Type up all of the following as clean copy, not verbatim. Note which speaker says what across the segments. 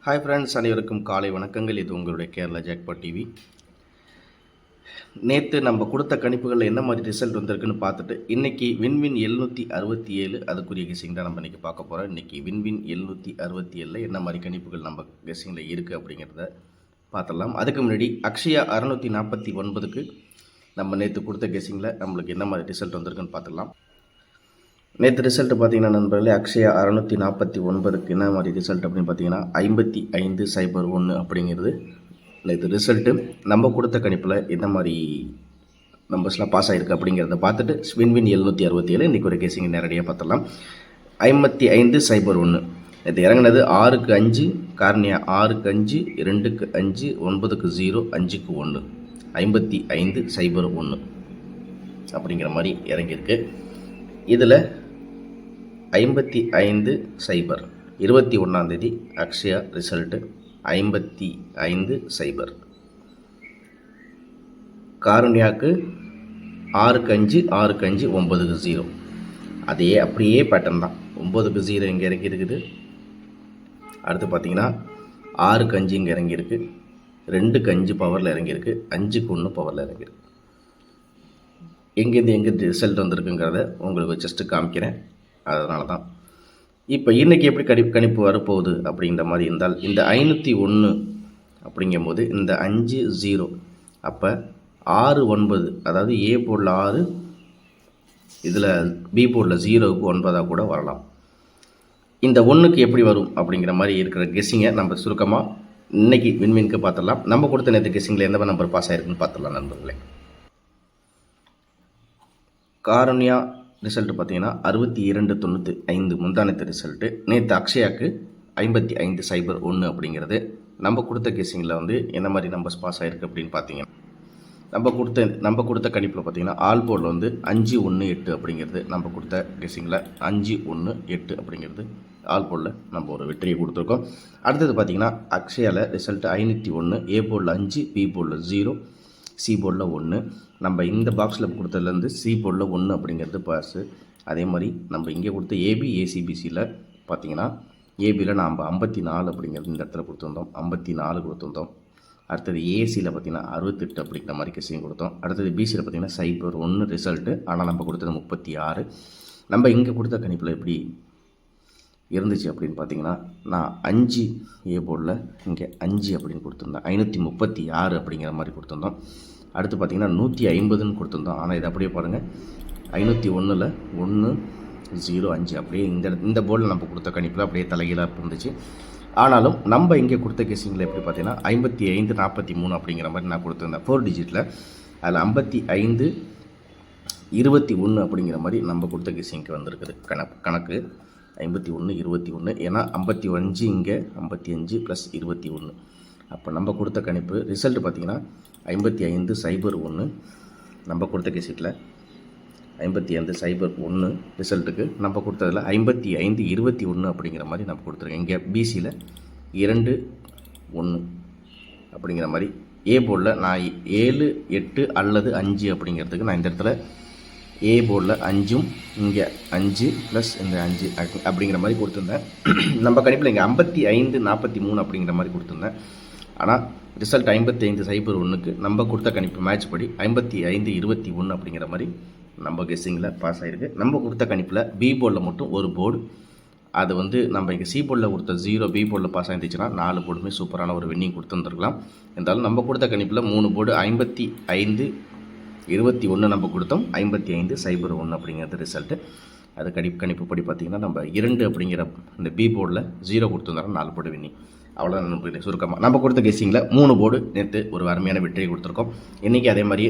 Speaker 1: Hi friends, அனைவருக்கும் காலை வணக்கங்கள். இது உங்களுடைய கேரளா ஜாக்பாட் டிவி. நேற்று நம்ம கொடுத்த கணிப்புகளில் என்ன மாதிரி ரிசல்ட் வந்திருக்குன்னு பார்த்துட்டு இன்றைக்கி வின்வின் 767 அதுக்குரிய கெஸிங் தான் நம்ம இன்றைக்கி பார்க்க போகிறோம். இன்றைக்கி வின்வின் 767 என்ன மாதிரி கணிப்புகள் நம்ம கெஸிங்கில் இருக்குது அப்படிங்கிறத பார்த்துடலாம். அதுக்கு முன்னாடி அக்ஷயா 649க்கு நம்ம நேற்று கொடுத்த கெஸிங்கில் நம்மளுக்கு என்ன மாதிரி ரிசல்ட் வந்திருக்குன்னு பார்த்துடலாம். நேற்று ரிசல்ட் பார்த்தீங்கன்னா நண்பர்களே, அக்ஷயா 649க்கு என்ன மாதிரி ரிசல்ட் அப்படின்னு பார்த்தீங்கன்னா 5501 அப்படிங்கிறது நேற்று ரிசல்ட்டு. நம்ம கொடுத்த கணிப்பில் என்ன மாதிரி நம்பர்ஸ்லாம் பாஸ் ஆகிருக்கு அப்படிங்கிறத பார்த்துட்டு வின்வின் 767 இன்றைக்கி ஒரு கேசிங்க நேரடியாக பார்த்துடலாம். 5501 நேற்று இறங்கினது 6க்கு 5, காரணியா 6க்கு 5, 2க்கு 5, 9க்கு 0, 5க்கு 1, 5501 அப்படிங்கிற மாதிரி இறங்கியிருக்கு. இதில் 55 சைபர் 21 அக்ஷயா ரிசல்ட்டு 55 சைபர். காரணியாவுக்கு 6க்கு 5, 6க்கு 5, 9க்கு 0. அதே அப்படியே பேட்டர்ன் தான். 9க்கு 0 இங்கே இறங்கி இருக்குது. அடுத்து பார்த்தீங்கன்னா 6க்கு 5 இங்கே இறங்கியிருக்கு. 2க்கு 5 பவரில் இறங்கியிருக்கு. 5க்கு 1 பவரில் இறங்கியிருக்கு. எங்கேருந்து எங்கே ரிசல்ட் வந்திருக்குங்கிறத உங்களுக்கு ஜஸ்ட்டு காமிக்கிறேன். அதனால தான் இப்போ இன்றைக்கி எப்படி கணிப்பு வரப்போகுது அப்படிங்கிற மாதிரி இருந்தால், இந்த 501 அப்படிங்கும்போது இந்த 50 அப்போ 69, அதாவது ஏ போர்டில் 6, இதில் பி போர்டில் 0க்கு 9 கூட வரலாம். இந்த 1க்கு எப்படி வரும் அப்படிங்கிற மாதிரி இருக்கிற கெஸ்ஸிங்கை நம்ம சுருக்கமாக இன்றைக்கி வின்வின்க்கு பார்த்துடலாம். நம்ம கொடுத்த நேற்று கெஸ்ஸிங்கில் எந்த நம்பர் பாஸ் ஆகிருக்குன்னு பார்த்துடலாம் நண்பர்களே. காரணியா ரிசல்ட்டு பார்த்தீங்கன்னா 6295 முந்தானத்து ரிசல்ட்டு. நேற்று அக்ஷயாவுக்கு 5501 அப்படிங்கிறது. நம்ம கொடுத்த கெஸிங்கில் என்ன மாதிரி நம்பர்ஸ் பாஸ் ஆகிருக்கு அப்படின்னு பார்த்தீங்கன்னா, நம்ம கொடுத்த கணிப்பில் பார்த்தீங்கன்னா ஆல் போர்டில் 518 அப்படிங்கிறது நம்ம கொடுத்த கெஸிங்கில் 518 அப்படிங்கிறது ஆல் போர்டில் நம்ம ஒரு வெற்றியை கொடுத்துருக்கோம். அடுத்தது பார்த்தீங்கன்னா அக்ஷயாவில் ரிசல்ட்டு 501, ஏ போர்டில் 5, பி போர்டில் 0, சி போர்டில் 1. நம்ம இந்த பாக்ஸில் கொடுத்ததுலேருந்து சி போர்டில் 1 அப்படிங்கிறது பாஸு. அதே மாதிரி நம்ம இங்கே கொடுத்த ஏபி ஏசிபிசியில் பார்த்தீங்கன்னா ஏபியில் நாம் 54 அப்படிங்கிறது இந்த இடத்துல கொடுத்துருந்தோம். 54 கொடுத்துருந்தோம். அடுத்தது ஏசியில் பார்த்திங்கன்னா 68 அப்படிங்கிற மாதிரி கெஸிங் கொடுத்தோம். அடுத்தது பிசியில் பார்த்திங்கன்னா சைபர் 1 ரிசல்ட்டு. ஆனால் நம்ம கொடுத்தது 36. நம்ம இங்கே கொடுத்த கணிப்பில் எப்படி இருந்துச்சு அப்படின்னு பார்த்தீங்கன்னா, நான் 5 ஏ போர்டில் இங்கே 5 அப்படின்னு கொடுத்துருந்தேன். 536 அப்படிங்கிற மாதிரி கொடுத்துருந்தோம். அடுத்து பார்த்திங்கன்னா 150ன்னு கொடுத்துருந்தோம். ஆனால் இது அப்படியே பாருங்கள், 501ல் 105 அப்படியே இந்த போர்டில் நம்ம கொடுத்த கணிப்பில் அப்படியே தலைகீழாக இருந்துச்சு. ஆனாலும் நம்ம இங்கே கொடுத்த கெஸிங்கில் எப்படி பார்த்தீங்கன்னா 5543 அப்படிங்கிற மாதிரி நான் கொடுத்துருந்தேன் 4 டிஜிட்டில். அதில் 5521 அப்படிங்கிற மாதிரி நம்ம கொடுத்த கெஸிங்க்கு வந்திருக்குது கணக்கு 5121. ஏன்னா 55 இங்கே 55 + 21. அப்போ நம்ம கொடுத்த கணிப்பு ரிசல்ட்டு பார்த்திங்கன்னா 5501. நம்ம கொடுத்த கெஸிட்டில் 5501 ரிசல்ட்டுக்கு நம்ம கொடுத்ததில் 5521 அப்படிங்கிற மாதிரி நம்ம கொடுத்துருக்கேன். இங்கே பிசியில் 21 அப்படிங்கிற மாதிரி. ஏ போர்டில் நான் 7, 8 அல்லது 5 அப்படிங்கிறதுக்கு நான் இந்த இடத்துல ஏ போர்டில் 5ம் இங்கே 5 + இந்த 5 அப்படிங்கிற மாதிரி கொடுத்துருந்தேன். நம்ம கணிப்பில் இங்கே 5543 அப்படிங்கிற மாதிரி கொடுத்துருந்தேன். ஆனால் ரிசல்ட் 5501க்கு நம்ம கொடுத்த கணிப்பு மேட்ச் படி 5521 அப்படிங்கிற மாதிரி நம்ம கெஸ்ஸிங்கில் பாஸ் ஆகிருக்கு. நம்ம கொடுத்த கணிப்பில் பி போர்டில் மட்டும் ஒரு போர்டு, அது நம்ம இங்கே சி போர்டில் கொடுத்த 0 பி போர்டில் பாஸ் ஆகிருந்துச்சுன்னா 4 போர்டுமே சூப்பரான ஒரு வின்னிங் கொடுத்துருந்துருக்கலாம். இருந்தாலும் நம்ம கொடுத்த கணிப்பில் 3 போர்டு 5521 நம்ம கொடுத்தோம். 5501 அப்படிங்கிறது ரிசல்ட்டு. அது கணிப்பு படி பார்த்திங்கன்னா நம்ம 2 அப்படிங்கிற இந்த பி போர்டில் 0 கொடுத்துருந்தாலும் 4 போர்டு வின்னிங். அவ்வளோதான் நம்ம சுருக்கமாக நம்ம கொடுத்த கெஸிங்கில் 3 போர்டு நேற்று ஒரு அருமையான வெற்றியை கொடுத்துருக்கோம். இன்றைக்கி அதே மாதிரி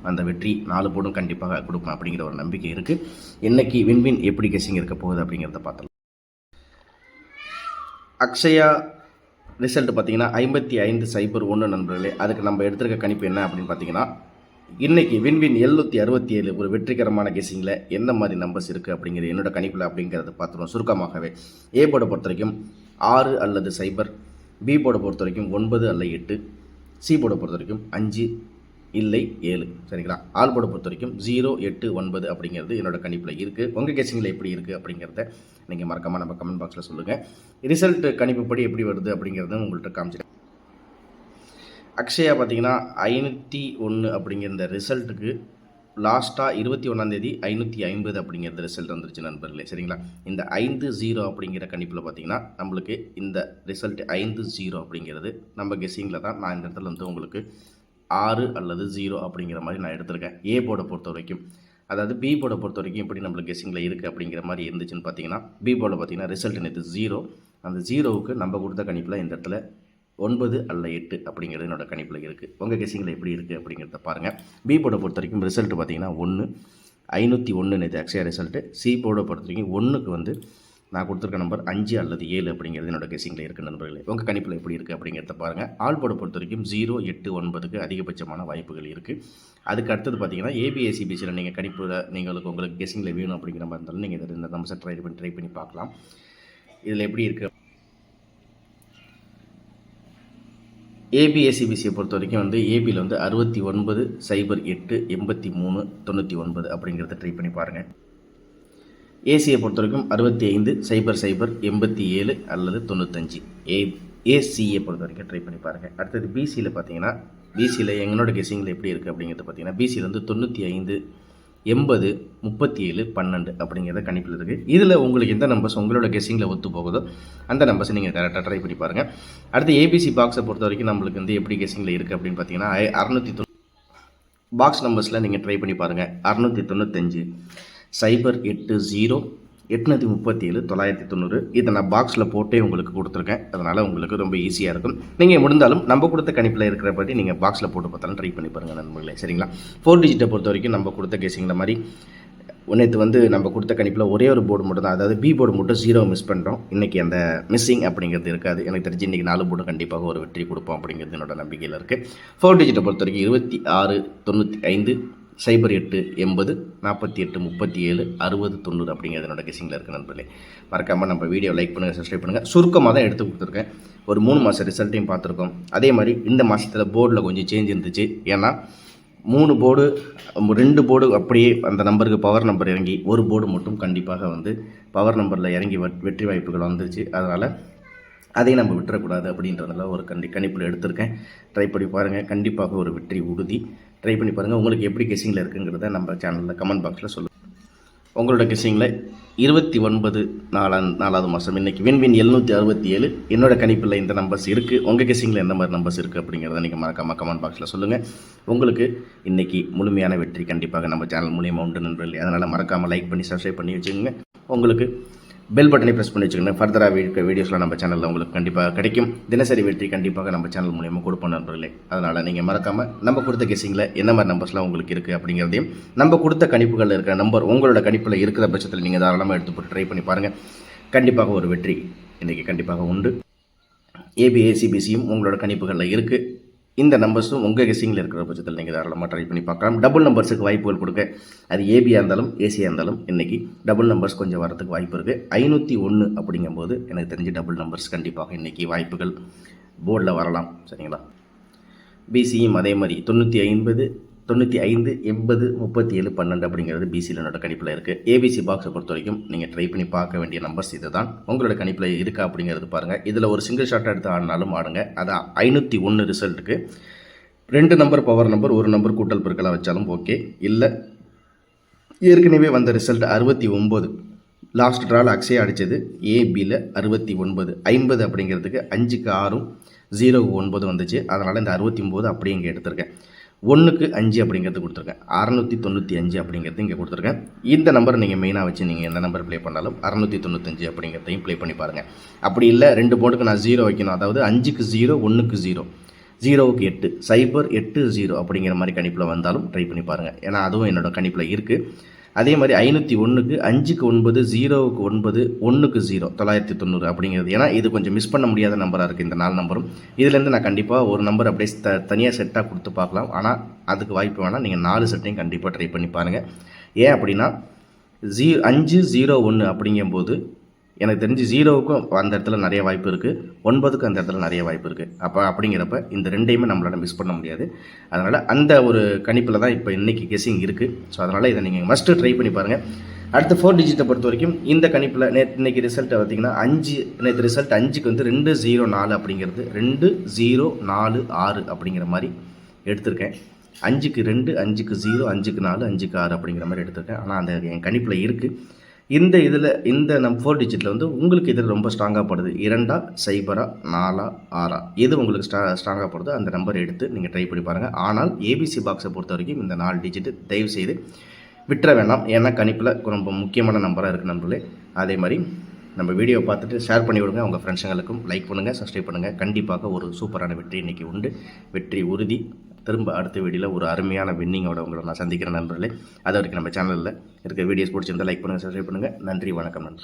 Speaker 1: அந்த வெற்றி 4 போர்டும் கண்டிப்பாக கொடுக்கும் அப்படிங்கிற ஒரு நம்பிக்கை இருக்குது. இன்றைக்கி வின்வின் எப்படி கெஸிங் இருக்க போகுது அப்படிங்கிறத பார்த்தலாம். அக்ஷயா ரிசல்ட்டு பார்த்திங்கன்னா 5501 நண்பர்களே. அதுக்கு நம்ம எடுத்துருக்க கணிப்பு என்ன அப்படின்னு பார்த்தீங்கன்னா, இன்றைக்கி வின்வின் 767 ஒரு வெற்றிகரமான கெஸிங்கில் என்ன மாதிரி நம்பர்ஸ் இருக்குது அப்படிங்கிறது என்னோட கணிப்பில் அப்படிங்கிறத பார்த்துருவோம். சுருக்கமாகவே ஏ போர்டை பொறுத்த வரைக்கும் 6 அல்லது 0, பி போர்டை பொறுத்த வரைக்கும் 9 அல்ல 8, சி போர்டை பொறுத்த வரைக்கும் 5 இல்லை 7. சரிங்களா? ஆல் போர்டை பொறுத்த வரைக்கும் 0, 8, 9 அப்படிங்கிறது என்னோட கணிப்பில் இருக்குது. உங்கள் கெஸ்ஸிங்கில் எப்படி இருக்குது அப்படிங்கிறத நீங்கள் மறக்காமல் நம்ம கமெண்ட் பாக்ஸில் சொல்லுங்கள். ரிசல்ட் கணிப்புப்படி எப்படி வருது அப்படிங்கிறத உங்கள்கிட்ட காமிச்சிருக்கேன். அக்ஷயா பார்த்தீங்கன்னா 501 அப்படிங்கிற இந்த ரிசல்ட்டுக்கு லாஸ்ட்டாக 21 550 அப்படிங்கிறது ரிசல்ட் வந்துருச்சு நண்பர்களே. சரிங்களா? இந்த 50 அப்படிங்கிற கணிப்பில் பார்த்தீங்கன்னா நம்மளுக்கு இந்த ரிசல்ட் 50 அப்படிங்கிறது நம்ம கெஸ்ஸிங்கில் தான் நான் இந்த இடத்துல வந்து உங்களுக்கு 6 அல்லது 0 அப்படிங்கிற மாதிரி நான் எடுத்திருக்கேன். ஏ போர்டை பொறுத்த வரைக்கும். அதாவது பி போர்டை பொறுத்த வரைக்கும் எப்படி நம்மளுக்கு கெஸ்ஸிங்கில் இருக்குது அப்படிங்கிற மாதிரி இருந்துச்சுன்னு பார்த்தீங்கன்னா பி போர்டில் பார்த்தீங்கன்னா ரிசல்ட் நேற்று 0. அந்த 0வுக்கு நம்ம கொடுத்த கணிப்பில் இந்த இடத்துல 9 அல்ல 8 அப்படிங்கிறது என்னோட கணிப்பில் இருக்குது. உங்கள் கெஸ்ஸிங்கில் எப்படி இருக்குது அப்படிங்கிறத பாருங்கள். பி போர்டை பொறுத்த வரைக்கும் ரிசல்ட் பார்த்தீங்கன்னா 1, 501 நேற்று அக்ஷயா ரிசல்ட்டு. சி போர்டை பொறுத்த வரைக்கும் 1க்கு வந்து நான் கொடுத்துருக்க நம்பர் 5 அல்லது 7 அப்படிங்கிறது என்னோட கெஸ்ஸிங்கில் இருக்குது நண்பர்களே. உங்கள் கணிப்பில் எப்படி இருக்குது அப்படிங்கிறத பாருங்கள். ஆல் போர்டை பொறுத்த வரைக்கும் 0, 8, 9க்கு அதிகபட்சமான வாய்ப்புகள் இருக்குது. அதுக்கு அடுத்தது பார்த்தீங்கன்னா ஏபிஎஸ்சிபிசியில் நீங்கள் கணிப்பில் உங்களுக்கு கெஸ்ஸிங்கில் வேணும் அப்படிங்கிற மாதிரி இருந்தாலும் நீங்கள் இந்த நம்பர்ஸை ட்ரை பண்ணி பார்க்கலாம். இதில் எப்படி இருக்குது ஏபிஎஸ்சிபிசியை பொறுத்த வரைக்கும் வந்து ஏபியில் வந்து 69, 08, 83, 99 அப்படிங்கிறத ட்ரை பண்ணி பாருங்கள். ஏசியை பொறுத்த வரைக்கும் 65, 00, 87 அல்லது 95. ஏசியை பொறுத்த வரைக்கும் ட்ரை பண்ணி பாருங்கள். அடுத்தது பிசியில் பார்த்தீங்கன்னா பிசியில் எங்களோட கெஸ்ஸிங்கில் எப்படி இருக்குது அப்படிங்கிறது பார்த்தீங்கன்னா பிசியில் வந்து 95, 80, 37, 12 அப்படிங்கிறத கணிப்பில் இருக்குது. இதில் உங்களுக்கு எந்த நம்பர்ஸ் உங்களோட கெஸ்ஸிங்கில் ஒத்து போகுதோ அந்த நம்பர்ஸை நீங்கள் டேரெக்டாக ட்ரை பண்ணி பாருங்கள். அடுத்து ஏபிசி பாக்ஸை பொறுத்த வரைக்கும் நம்மளுக்கு வந்து எப்படி கெஸ்ஸிங்கில் இருக்குது அப்படின்னு பார்த்தீங்கன்னா 690 பாக்ஸ் நம்பர்ஸில் நீங்கள் ட்ரை பண்ணி பாருங்கள். 695, 080, 837, 990. இதை நான் பாக்ஸில் போட்டே உங்களுக்கு கொடுத்துருக்கேன். அதனால் உங்களுக்கு ரொம்ப ஈஸியாக இருக்கும். நீங்கள் முடிந்தாலும் நம்ம கொடுத்த கணிப்பில் இருக்கிறபடி நீங்கள் பாக்ஸில் போட்டு பார்த்தாலும் ட்ரை பண்ணி பாருங்கள் நண்பர்களே. சரிங்களா? 4 டிஜிட்டை பொறுத்த வரைக்கும் நம்ம கொடுத்த கெஸ்ஸிங்கில் மாதிரி நேற்று வந்து நம்ம கொடுத்த கணிப்பில் ஒரே ஒரு போர்டு மட்டும் தான், அதாவது பி போர்டு மட்டும் 0 மிஸ் பண்ணுறோம். இன்றைக்கி அந்த மிஸ்ஸிங் அப்படிங்கிறது இருக்காது. எனக்கு தெரிஞ்சு இன்றைக்கி 4 போர்டு கண்டிப்பாக ஒரு வெற்றி கொடுப்போம் அப்படிங்கிறது என்னோட நம்பிக்கையில் இருக்குது. 4 டிஜிட்டை பொறுத்த வரைக்கும் 26, 95, 08, 80, 48, 37, 60, 90 அப்படிங்கிறது என்னோட கெஸ்ஸிங்கில் இருக்குது நண்பர்களே. மறக்காமல் நம்ம வீடியோ லைக் பண்ணுங்கள், சப்ஸ்கிரைப் பண்ணுங்கள். சுருக்கமாக தான் எடுத்து கொடுத்துருக்கேன். ஒரு 3 மாத ரிசல்ட்டையும் பார்த்துருக்கோம். அதே மாதிரி இந்த மாதத்தில் போர்டில் கொஞ்சம் சேஞ்ச் இருந்துச்சு. ஏன்னா 3 போர்டு 2 போர்டு அப்படியே அந்த நம்பருக்கு பவர் நம்பர் இறங்கி, ஒரு போர்டு மட்டும் கண்டிப்பாக வந்து பவர் நம்பரில் இறங்கி வெற்றி வாய்ப்புகள் வந்துருச்சு. அதனால் அதையும் நம்ம விட்டுறக்கூடாது அப்படின்றதுனால ஒரு கணிப்பில் எடுத்திருக்கேன். ட்ரை பண்ணி பாருங்கள். கண்டிப்பாக ஒரு வெற்றி உறுதி. ட்ரை பண்ணி பாருங்கள். உங்களுக்கு எப்படி கெஸ்ஸிங்கில் இருக்குங்கிறத நம்ம சேனலில் கமெண்ட் பாக்ஸில் சொல்லுங்கள். உங்களோட கெஸ்ஸிங்கில் 29 4வது மாதம் இன்றைக்கி வின்வின் 767 என்னோட கணிப்பில் இந்த நம்பர்ஸ் இருக்குது. உங்கள் கெஸ்ஸிங்கில் எந்த மாதிரி நம்பர்ஸ் இருக்குது அப்படிங்கிறத நீங்கள் மறக்காமல் கமெண்ட் பாக்ஸில் சொல்லுங்கள். உங்களுக்கு இன்றைக்கி முழுமையான வெற்றி கண்டிப்பாக நம்ம சேனல் மூலியமாக உண்டு நண்பர்களே. அதனால் மறக்காமல் லைக் பண்ணி சப்ஸ்கிரைப் பண்ணி வச்சுக்கோங்க. உங்களுக்கு பெல் பட்டனை ப்ரெஸ் பண்ணி வச்சுக்கோங்க. ஃபர்தராக வீடியோஸ்லாம் நம்ம சேனலில் உங்களுக்கு கண்டிப்பாக கிடைக்கும். தினசரி வெற்றி கண்டிப்பாக நம்ம சேனல் மூலியமாக கொடுப்போம் நண்பர்களே. அதனால் நீங்கள் மறக்காமல் நம்ம கொடுத்த கெஸ்ஸிங்கில் என்ன மாதிரி நம்பர்ஸ்லாம் உங்களுக்கு இருக்குது அப்படிங்கிறதையும் நம்ம கொடுத்த கணிப்புகளில் இருக்கிற நம்பர் உங்களோட கணிப்பில் இருக்கிற பட்சத்தில் நீங்கள் தாராளமாக எடுத்து போட்டு ட்ரை பண்ணி பாருங்கள். கண்டிப்பாக ஒரு வெற்றி இன்றைக்கி கண்டிப்பாக உண்டு. ஏபிஎஸ்சிபிசியும் உங்களோட கணிப்புகளில் இருக்குது. இந்த நம்பர்ஸும் உங்கள் கெஸ்ஸிங்கில் இருக்கிற பட்சத்தில் நீங்கள் தாராளமாக ட்ரை பண்ணி பார்க்கலாம். டபுள் நம்பர்ஸுக்கு வாய்ப்புகள் கொடுக்க, அது ஏபியாக இருந்தாலும் ஏசியாக இருந்தாலும் இன்றைக்கி டபுள் நம்பர்ஸ் கொஞ்சம் வரதுக்கு வாய்ப்பு இருக்குது. 501 அப்படிங்கும்போது எனக்கு தெரிஞ்சு டபுள் நம்பர்ஸ் கண்டிப்பாக இன்றைக்கி வாய்ப்புகள் போர்டில் வரலாம். சரிங்களா? பிசியும் அதே மாதிரி 95, 80, 37, 12 அப்படிங்கிறது பிசியில் என்னோட கணிப்பில் இருக்குது. ஏபிசி பாக்ஸை பொறுத்த வரைக்கும் நீங்கள் ட்ரை பண்ணி பார்க்க வேண்டிய நம்பர்ஸ் இது தான். உங்களோட கணிப்பில் இருக்கா அப்படிங்கிறது பாருங்கள். இதில் ஒரு சிங்கிள் ஷாட் எடுத்து ஆடினாலும் ஆடுங்க. அதான் 501 ரிசல்ட்டுக்கு 2 நம்பர் பவர் நம்பர், 1 நம்பர் கூட்டல் பெருக்கலாம் வச்சாலும் ஓகே. இல்லை ஏற்கனவே வந்த ரிசல்ட் 69 லாஸ்ட் ட்ரால் அக்ஷயா அடித்தது ஏபியில் 69, 50 அப்படிங்கிறதுக்கு 5க்கு 6, 0க்கு 9 வந்துச்சு. அதனால் இந்த 69 அப்படியே இங்கே எடுத்திருக்கேன். 1க்கு 5 அப்படிங்கிறது கொடுத்துருக்கேன். 695 அப்படிங்கிறது இங்கே கொடுத்துருக்கேன். இந்த நம்பரை நீங்கள் மெயினாக வச்சு நீங்கள் எந்த நம்பர் ப்ளே பண்ணாலும் 695 அப்படிங்கிறதையும் ப்ளே பண்ணி பாருங்கள். அப்படி இல்லை 2 போர்டுக்கு நான் 0 வைக்கணும், அதாவது 5க்கு 0, 1க்கு 0, 0க்கு 8, 080 அப்படிங்கிற மாதிரி கணிப்பில் வந்தாலும் ட்ரை பண்ணி பாருங்கள். ஏன்னா அதுவும் என்னோட கணிப்பில் இருக்குது. அதே மாதிரி 501க்கு 5க்கு 9, 0க்கு 9, 1க்கு 0, 990 அப்படிங்கிறது. ஏன்னா இது கொஞ்சம் மிஸ் பண்ண முடியாத நம்பராக இருக்குது இந்த 4 நம்பரும். இதுலேருந்து நான் கண்டிப்பாக ஒரு நம்பர் அப்படியே தனியாக செட்டாக கொடுத்து பார்க்கலாம். ஆனால் அதுக்கு வாய்ப்பு வேணால் நீங்கள் 4 செட்டையும் கண்டிப்பாக ட்ரை பண்ணி பாருங்கள். ஏன் அப்படின்னா 501 அப்படிங்கும்போது எனக்கு தெரிஞ்சு 0க்கும் அந்த இடத்துல நிறைய வாய்ப்பு இருக்குது, 9க்கும் அந்த இடத்துல நிறைய வாய்ப்பு இருக்குது. அப்படிங்கிறப்ப இந்த ரெண்டையுமே நம்மளால் மிஸ் பண்ண முடியாது. அதனால் அந்த ஒரு கணிப்பில் தான் இப்போ இன்றைக்கி கெஸ்ஸிங் இருக்குது. ஸோ அதனால் இதை நீங்கள் மஸ்ட்டு ட்ரை பண்ணி பாருங்கள். அடுத்த 4 டிஜிட்டை பொறுத்த வரைக்கும் இந்த கணிப்பில் இன்றைக்கி ரிசல்ட்டை பார்த்திங்கன்னா 5, நேற்று ரிசல்ட் 5க்கு வந்து 204 அப்படிங்கிறது 2046 அப்படிங்கிற மாதிரி எடுத்திருக்கேன். 5க்கு 2, 5க்கு 0, 5க்கு 4, 5க்கு 6 அப்படிங்கிற மாதிரி எடுத்திருக்கேன். ஆனால் அந்த என் கணிப்பில் இருக்குது. இந்த நம்ம 4 டிஜிட்டில் வந்து உங்களுக்கு இதில் ரொம்ப ஸ்ட்ராங்காக படுது, 2, 0, 4, 6 எது உங்களுக்கு ஸ்ட்ராங்காக படுதோ அந்த நம்பர் எடுத்து நீங்கள் ட்ரை பண்ணி பாருங்கள். ஆனால் ஏபிசி பாக்ஸை பொறுத்த வரைக்கும் இந்த 4 டிஜிட்டு தயவு செய்து விட்டுற வேண்டாம். ஏன்னா கணிப்பில் ரொம்ப முக்கியமான நம்பராக இருக்குது நண்பர்களே. அதே மாதிரி நம்ம வீடியோவை பார்த்துட்டு ஷேர் பண்ணி விடுங்க, உங்கள் ஃப்ரெண்ட்ஸுங்களுக்கும் லைக் பண்ணுங்கள், சப்ஸ்கிரைப் பண்ணுங்கள். கண்டிப்பாக ஒரு சூப்பரான வெற்றி இன்றைக்கி உண்டு, வெற்றி உறுதி. திரும்ப அடுத்த வீடியோவில் ஒரு அருமையான வின்னிங்கோட உங்களை நான் சந்திக்கிறேன் நண்பர்களே. அது வரைக்கும் நம்ம சேனலில் இருக்க வீடியோஸ் பிடிச்சிருந்தால் லைக் பண்ணுங்கள், சப்ஸ்கிரைப் பண்ணுங்கள். நன்றி, வணக்கம் நண்பர்களே.